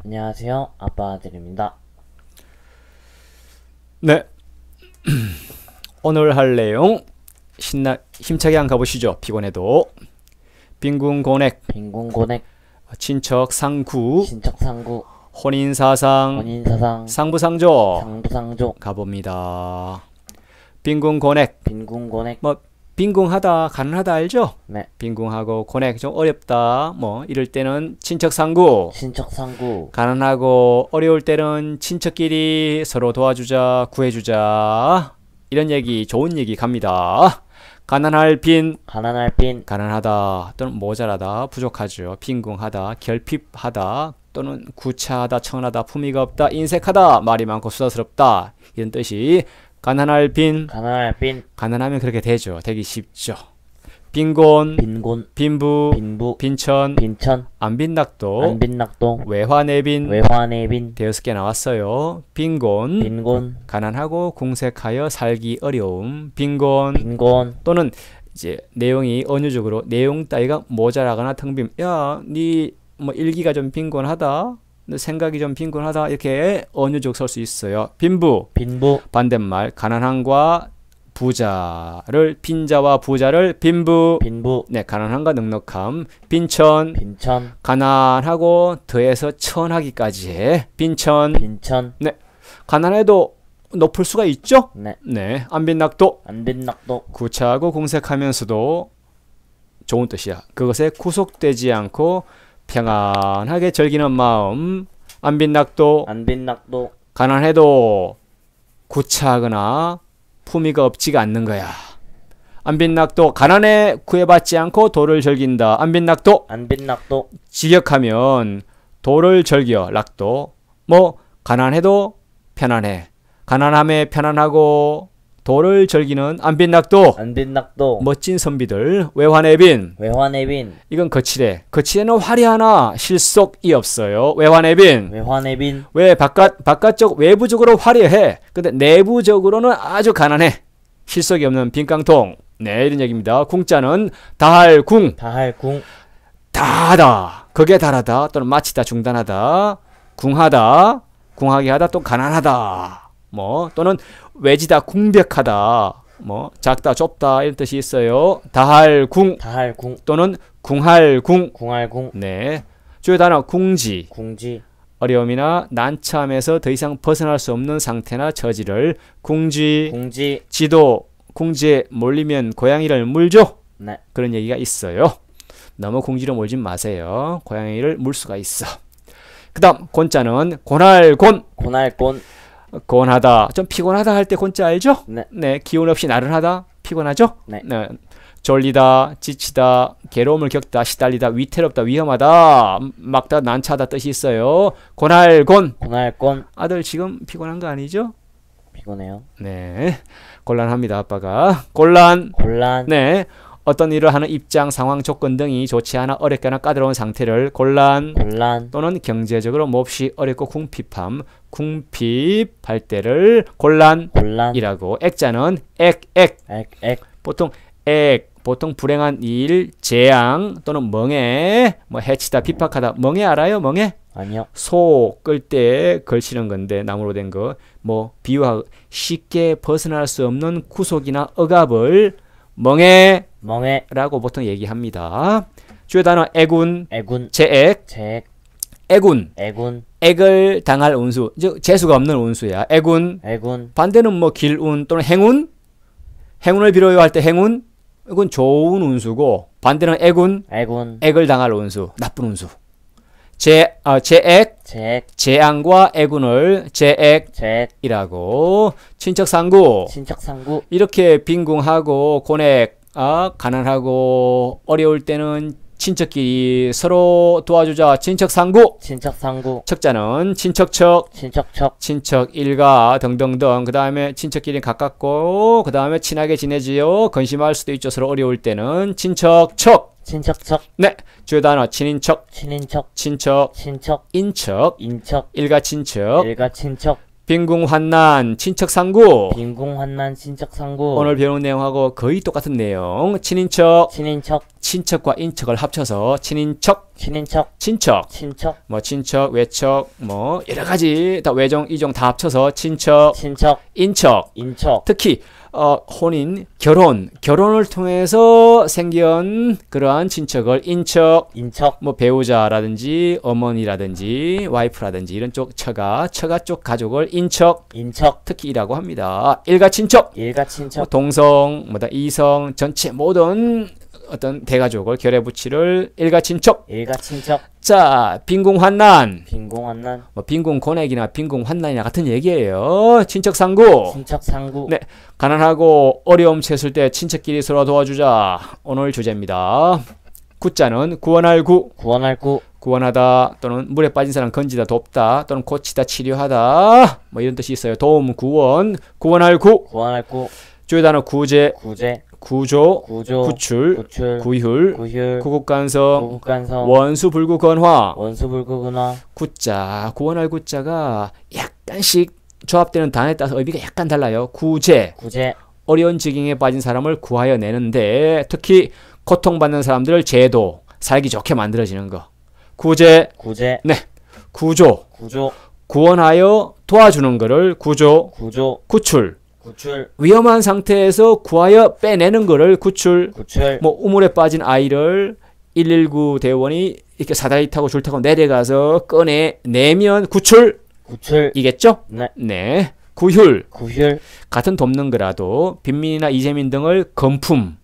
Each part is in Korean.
안녕하세요. 아빠 아들입니다. 네. 오늘 할 내용 힘차게 한번 가보시죠. 피곤해도 빈궁고넥, 빈곤고넥, 친척 상구, 친척상구, 혼인사상, 혼인사상, 상부상조 상부상조, 가봅니다. 빈궁고넥, 빈곤고넥. 뭐 빈궁하다 가능하다 알죠? 네. 빈궁하고 고넥 좀 어렵다 뭐 이럴 때는 친척상구, 친척상구, 가난하고 어려울 때는 친척끼리 서로 도와주자, 구해주자, 이런 얘기, 좋은 얘기 갑니다. 가난할 빈, 가난할 빈, 가난하다 또는 모자라다, 부족하죠. 빈궁하다, 결핍하다 또는 구차하다, 청하다, 품위가 없다, 인색하다, 말이 많고 수다스럽다, 이런 뜻이 가난할 빈. 가난할 빈, 가난하면 그렇게 되죠. 되기 쉽죠. 빈곤, 빈곤, 빈부, 빈부, 빈천, 빈천, 안빈낙도, 안빈낙도, 외화내빈, 외화내빈, 대여섯 개 나왔어요. 빈곤, 빈곤, 가난하고 궁색하여 살기 어려움. 빈곤 빈곤, 또는 이제 내용이 언어적으로 내용 따위가 모자라거나 텅빔. 야, 니 뭐 일기가 좀 빈곤하다, 너 생각이 좀 빈곤하다, 이렇게 언어적 쓸 수 있어요. 빈부, 빈부, 반대말 가난함과 부자를, 빈자와 부자를 빈부. 빈부, 네, 가난함과 넉넉함. 빈천, 빈천, 가난하고 더해서 천하기까지 해. 빈천. 빈천. 네, 가난해도 높을 수가 있죠. 네. 네, 안빈낙도, 안빈낙도, 구차하고 궁색하면서도 좋은 뜻이야. 그것에 구속되지 않고 평안하게 즐기는 마음. 안빈낙도, 안빈낙도, 가난해도 구차하거나 품위가 없지가 않는 거야. 안빈낙도, 가난에 구애받지 않고 도를 즐긴다. 안빈낙도, 안빈낙도, 직역하면 도를 즐겨, 락도. 뭐 가난해도 편안해, 가난함에 편안하고 도를 즐기는 안빈낙도. 안빈낙도, 멋진 선비들. 외환내빈, 외화내빈, 이건 거칠해. 거칠에는 화려하나 실속이 없어요. 외환내빈. 외화내빈, 왜 바깥쪽 외부적으로 화려해, 근데 내부적으로는 아주 가난해, 실속이 없는 빈깡통. 네, 이런 얘기입니다. 궁자는 다할궁, 다할궁, 다하다, 극에 달하다 또는 마치다, 중단하다, 궁하다, 궁하게 하다, 또 가난하다, 뭐 또는 외지다, 궁벽하다, 뭐 작다, 좁다, 이런 뜻이 있어요. 다할궁 다할궁, 또는 궁할궁. 궁할궁, 네, 주요 단어 궁지, 궁지, 어려움이나 난처함에서 더 이상 벗어날 수 없는 상태나 처지를 궁지. 궁지. 지도, 궁지에 몰리면 고양이를 물죠, 네. 그런 얘기가 있어요. 너무 궁지로 몰지 마세요. 고양이를 물 수가 있어. 그 다음 곤자는 곤할곤, 고날곤, 곤하다, 좀 피곤하다 할 때 곤자 알죠? 네. 네, 기운 없이 나른하다, 피곤하죠? 네. 졸리다, 지치다, 괴로움을 겪다, 시달리다, 위태롭다, 위험하다, 막다, 난처하다 뜻이 있어요. 곤할곤. 고날곤. 아들 지금 피곤한 거 아니죠? 피곤해요. 네, 곤란합니다. 아빠가 곤란. 곤란, 네, 어떤 일을 하는 입장, 상황, 조건 등이 좋지 않아 어렵거나 까다로운 상태를 곤란, 곤란, 또는 경제적으로 몹시 어렵고 궁핍함, 궁핍할 때를 곤란이라고. 곤란, 액자는 액, 보통 불행한 일, 재앙 또는 멍해, 뭐 해치다, 핍박하다. 멍해 알아요? 멍해? 아니요. 소 끌 때 걸치는 건데, 나무로 된 거. 뭐 비유하고 쉽게 벗어날 수 없는 구속이나 억압을 멍해 멍해, 라고 보통 얘기합니다. 주요 단어 애군, 애군, 재액, 재액, 애군, 애군, 액을 당할 운수, 즉 재수가 없는 운수야. 애군. 애군, 반대는 뭐 길운 또는 행운, 행운을 빌어요 할 때 행운, 이건 좋은 운수고, 반대는 애군, 애군, 액을 당할 운수, 나쁜 운수. 재액, 재액, 재앙과 애군을 재액, 재액이라고. 친척상구, 친척상구, 이렇게 빈궁하고 고넥, 가난하고 어려울 때는 친척끼리 서로 도와주자, 친척상구. 친척상구, 척자는 친척척, 친척척, 친척 일가 등등등. 그 다음에 친척끼리 가깝고, 그 다음에 친하게 지내지요. 근심할 수도 있죠. 서로 어려울 때는 친척척. 친척척, 네, 주요 단어 친인척, 친인척, 친척, 친척, 인척, 인척, 일가 친척, 일가 친척, 빈궁환난, 친척상구. 빈궁환난, 친척상구. 오늘 배운 내용하고 거의 똑같은 내용. 친인척, 친인척, 친척과 인척을 합쳐서 친인척, 친인척, 친척. 친척, 뭐 친척, 외척, 뭐 여러 가지 다 외종, 이종 다 합쳐서 친척, 친척, 인척. 인척. 특히 혼인, 결혼을 통해서 생긴 그러한 친척을 인척, 인척, 뭐 배우자라든지 어머니라든지 와이프라든지 이런 쪽 처가 쪽 가족을 인척, 인척. 특히이라고 합니다. 일가친척, 일가 뭐 친척. 동성, 뭐다 이성 전체 모든 어떤 대가족을 결해붙이를 일가친척. 일가 친척. 자, 빈궁환난, 빈궁환난, 뭐 빈궁고액이나 빈궁환난이나 같은 얘기예요. 친척상구. 친척상구. 네, 가난하고 어려움 채을 때 친척끼리 서로 도와주자. 오늘 주제입니다. 구자는 구원할 구, 구원할 구. 구원하다 또는 물에 빠진 사람 건지다 돕다 또는 고치다 치료하다 뭐 이런 뜻이 있어요. 도움, 구원, 구원할 구. 구원할 구. 주요 단어 구제, 구제, 구조, 구조, 구출, 구출, 구휼, 구휼, 구국간성, 구국간성, 원수불구건화. 원수불구근화. 구자, 구원할 구자가 약간씩 조합되는 단어에 따라서 의미가 약간 달라요. 구제, 구제, 어려운 지경에 빠진 사람을 구하여 내는데 특히 고통받는 사람들을 제도, 살기 좋게 만들어지는 거. 구제, 구제, 네, 구조, 구조, 구원하여 도와주는 거를 구조, 구조, 구출, 구출, 위험한 상태에서 구하여 빼내는 거를 구출, 구출, 뭐 우물에 빠진 아이를 119 대원이 이렇게 사다리 타고 줄 타고 내려가서 꺼내내면 구출, 구출. 이겠죠? 네. 네. 구휼, 구휼, 같은 돕는 거라도 빈민이나 이재민 등을 금품,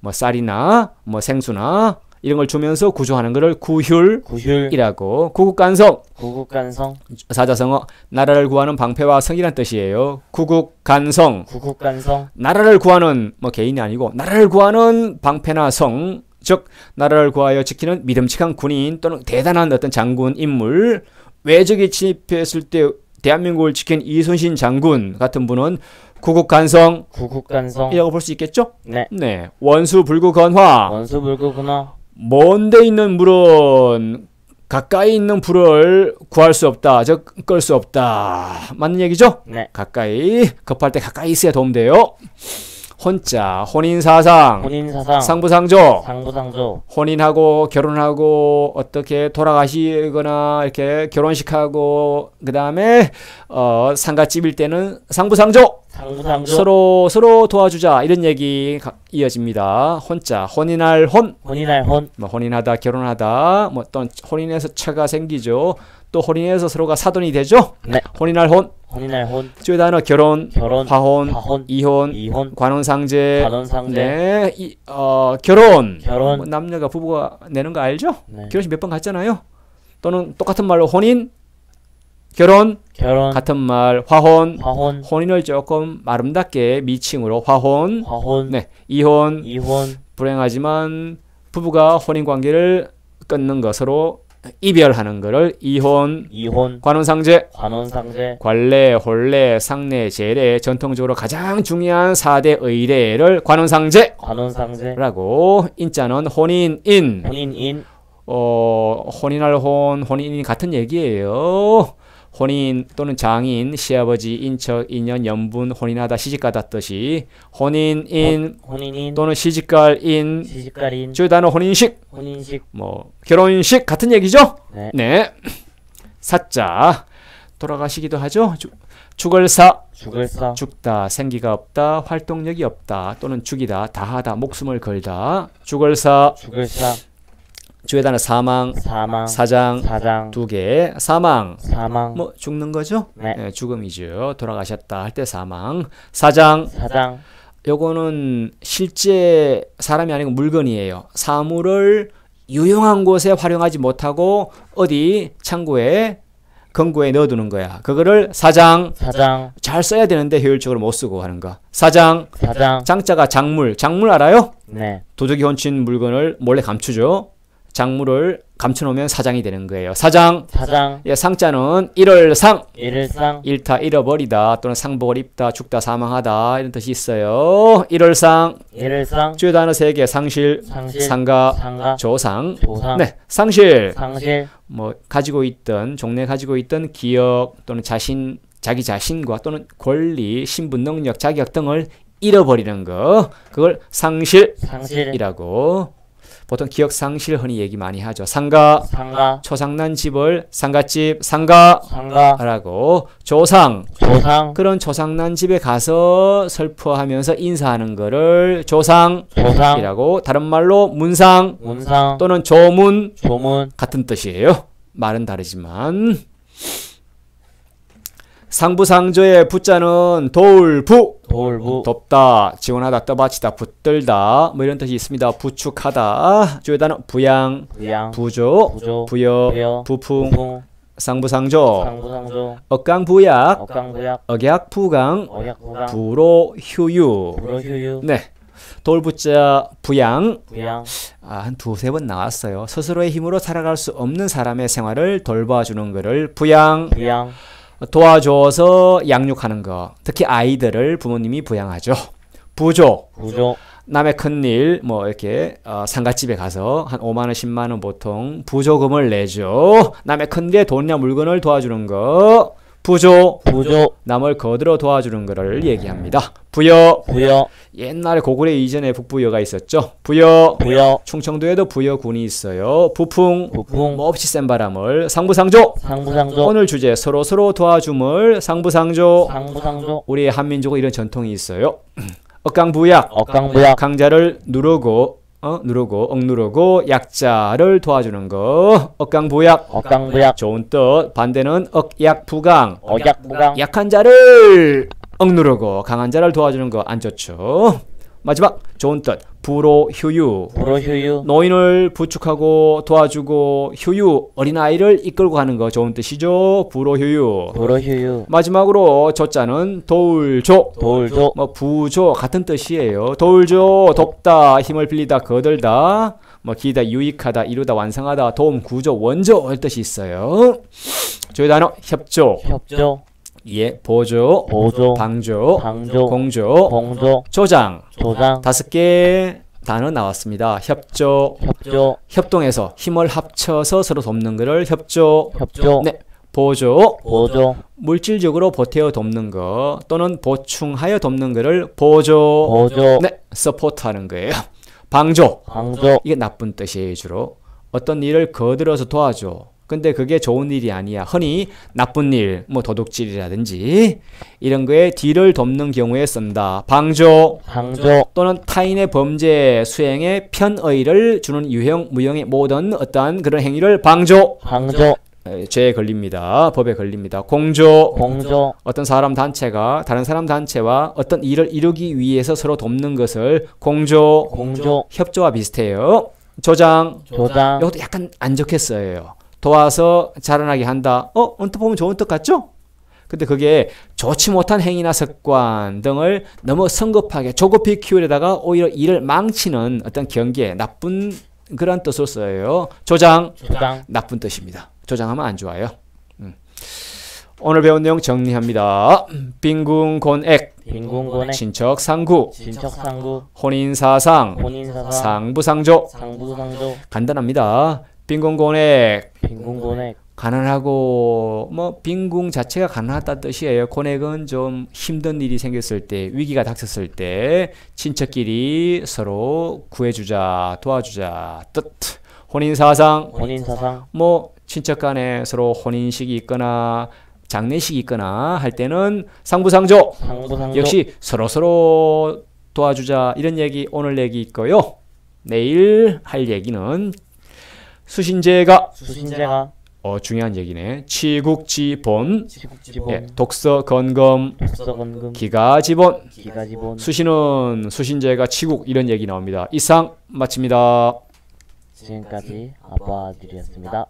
뭐 쌀이나 뭐 생수나 이런 걸 주면서 구조하는 것을 구휼이라고. 구휼, 구국간성, 구국간성, 사자성어, 나라를 구하는 방패와 성이란 뜻이에요. 구국간성, 구국간성, 나라를 구하는 뭐 개인이 아니고 나라를 구하는 방패나 성, 즉 나라를 구하여 지키는 믿음직한 군인 또는 대단한 어떤 장군 인물. 외적이 침입했을 때 대한민국을 지킨 이순신 장군 같은 분은 구국간성 구국간성. 이라고 볼 수 있겠죠? 네. 네. 원수불구건화, 원수불구근화. 먼데 있는 물은 가까이 있는 불을 구할 수 없다, 즉 끌 수 없다. 맞는 얘기죠? 네. 가까이, 급할 때 가까이 있어야 도움돼요. 혼자, 혼인사상, 혼인사상, 상부상조, 상부상조, 혼인하고 결혼하고 어떻게 돌아가시거나 이렇게 결혼식하고 그 다음에 상가집일 때는 상부상조, 상부상조, 서로 도와주자 이런 얘기 이어집니다. 혼자, 혼인할 혼, 혼인할 혼, 뭐 혼인하다 결혼하다 뭐 또 혼인해서 처가 생기죠. 또 혼인해서 서로가 사돈이 되죠. 네. 혼인할 혼, 혼인할 혼, 주요 단어 결혼, 결혼, 화혼, 화혼, 이혼, 이혼, 관혼상제, 관혼상제, 네, 결혼, 결혼. 뭐 남녀가 부부가 내는 거 알죠? 네. 결혼식 몇 번 갔잖아요. 또는 똑같은 말로 혼인, 결혼, 결혼, 같은 말 화혼, 화혼, 혼인을 조금 아름답게 미칭으로 화혼, 화혼, 네, 이혼, 이혼, 불행하지만 부부가 혼인 관계를 끊는 것으로 이별하는 것을 이혼, 이혼, 관혼상제, 관혼상제, 관례, 혼례, 상례, 제례, 전통적으로 가장 중요한 4대 의례를 관혼상제라고. 관혼상제, 인자는 혼인인, 혼인인, 혼인할 혼, 혼인이 같은 얘기예요. 혼인 또는 장인, 시아버지, 인척, 인연, 연분, 혼인하다, 시집가다 뜻이 혼인인 혼인인, 또는 시집갈인, 시집갈인, 주요 단어 혼인식, 혼인식, 뭐 결혼식 같은 얘기죠. 네. 네. 사자, 돌아가시기도 하죠. 죽을사, 죽을사, 죽다, 생기가 없다, 활동력이 없다 또는 죽이다, 다하다, 목숨을 걸다. 죽을사, 죽을사, 주요 단어 사망, 사망, 사장, 사장, 두 개, 사망, 사망, 뭐 죽는 거죠. 네. 네, 죽음이죠. 돌아가셨다 할 때 사망. 사장, 사장, 요거는 실제 사람이 아니고 물건이에요. 사물을 유용한 곳에 활용하지 못하고 어디 창고에 금고에 넣어두는 거야. 그거를 사장, 사장, 잘 써야 되는데 효율적으로 못 쓰고 하는 거. 사장, 사장, 장자가 작물, 작물 알아요? 네. 도둑이 훔친 물건을 몰래 감추죠. 작물을 감춰놓으면 사장이 되는 거예요. 사장, 사장, 예, 상자는 일월상, 일일상, 잃다, 잃어버리다 또는 상복을 입다, 죽다, 사망하다 이런 뜻이 있어요. 일월상, 일일상, 주요 단어 3개, 상실, 상실, 상가, 상가, 조상. 조상, 네, 상실, 상실, 뭐 가지고 있던 종래 가지고 있던 기억 또는 자신 자기 자신과 또는 권리, 신분, 능력, 자격 등을 잃어버리는 거, 그걸 상실, 상실이라고. 보통 기억 상실 흔히 얘기 많이 하죠. 상가, 상가, 초상난 집을 상가집, 상가라고. 조상, 조상, 그런 초상난 집에 가서 슬퍼하면서 인사하는 거를 조상이라고. 다른 말로 문상, 문상 또는 조문, 조문 같은 뜻이에요. 말은 다르지만. 상부상조의 부자는 도울부, 도울부 덥다, 지원하다, 떠받치다, 붙들다 뭐 이런 뜻이 있습니다. 부축하다. 주요 단어 부양, 부양 부조, 부조 부여, 부여 부풍, 부풍 상부상조, 상부상조 억강부약, 억강부약 억약부강, 억약부강 불호휴유. 불호휴유 네, 돌부자 부양. 부양 한 두세 번 나왔어요. 스스로의 힘으로 살아갈 수 없는 사람의 생활을 돌봐주는 것을 부양. 부양 도와줘서 양육하는 거. 특히 아이들을 부모님이 부양하죠. 부조, 부조 남의 큰일 뭐 이렇게 상갓집에 가서 한 5만 원, 10만 원 보통 부조금을 내죠. 남의 큰일에 돈이나 물건을 도와주는 거. 부조, 남을 거들어 도와주는 거를 얘기합니다. 부여, 옛날에 고구려 이전에 북부여가 있었죠. 부여, 충청도에도 부여군이 있어요. 부풍, 뭐 없이 센 바람을. 상부상조, 오늘 주제 서로서로 도와줌을. 상부상조, 우리 한민족은 이런 전통이 있어요. 억강부약, 강자를 누르고 억누르고 약자를 도와주는 거. 억강부약, 좋은 뜻. 반대는 억약부강, 약한 자를 억누르고 강한 자를 도와주는 거 안 좋죠. 마지막 좋은 뜻. 불호휴유, 노인을 부축하고 도와주고 휴유, 어린아이를 이끌고 가는 거 좋은 뜻이죠. 불호휴유. 마지막으로 조자는 도울조, 뭐 부조 같은 뜻이에요. 도울조, 돕다, 힘을 빌리다, 거들다, 뭐 기다, 유익하다, 이루다, 완성하다, 도움, 구조, 원조 할 뜻이 있어요. 저희 단어 협조, 예, 보조, 방조, 공조, 조장. 5개 단어 나왔습니다. 협조, 협동해서 힘을 합쳐서 서로 돕는 것을 협조. 네, 보조, 물질적으로 보태어 돕는 거 또는 보충하여 돕는 것을 보조. 네, 서포트하는 거예요. 방조, 이게 나쁜 뜻이에요. 주로 어떤 일을 거들어서 도와줘. 근데 그게 좋은 일이 아니야. 흔히 나쁜 일, 뭐 도둑질이라든지 이런 거에 뒤를 돕는 경우에 쓴다. 방조, 또는 타인의 범죄 수행에 편의를 주는 유형, 무형의 모든 어떠한 그런 행위를 방조. 죄에 걸립니다. 법에 걸립니다. 공조, 어떤 사람 단체가 다른 사람 단체와 어떤 일을 이루기 위해서 서로 돕는 것을 공조. 협조와 비슷해요. 조장, 이것도 약간 안 좋게 써요. 도와서 자라나게 한다. 언뜻 보면 좋은 뜻 같죠? 근데 그게 좋지 못한 행위나 습관 등을 너무 성급하게 조급히 키우려다가 오히려 일을 망치는 어떤 경계, 나쁜 그런 뜻으로 써요. 조장, 나쁜 뜻입니다. 조장하면 안 좋아요. 오늘 배운 내용 정리합니다. 빈궁곤액, 친척상구, 혼인사상, 상부상조. 간단합니다. 빈궁곤액, 가난하고 뭐 빈궁 자체가 가난하다 뜻이에요. 곤액은 좀 힘든 일이 생겼을 때, 위기가 닥쳤을 때 친척끼리 서로 구해주자, 도와주자 뜻. 혼인사상, 뭐 친척 간에 서로 혼인식이 있거나 장례식이 있거나 할 때는 상부상조. 역시 서로서로 도와주자 이런 얘기 오늘 얘기 있고요. 내일 할 얘기는 수신제가 중요한 얘기네. 치국지본, 예, 독서건금, 기가지본. 수신은 수신제가 치국 이런 얘기 나옵니다. 이상 마칩니다. 지금까지 아빠들이었습니다.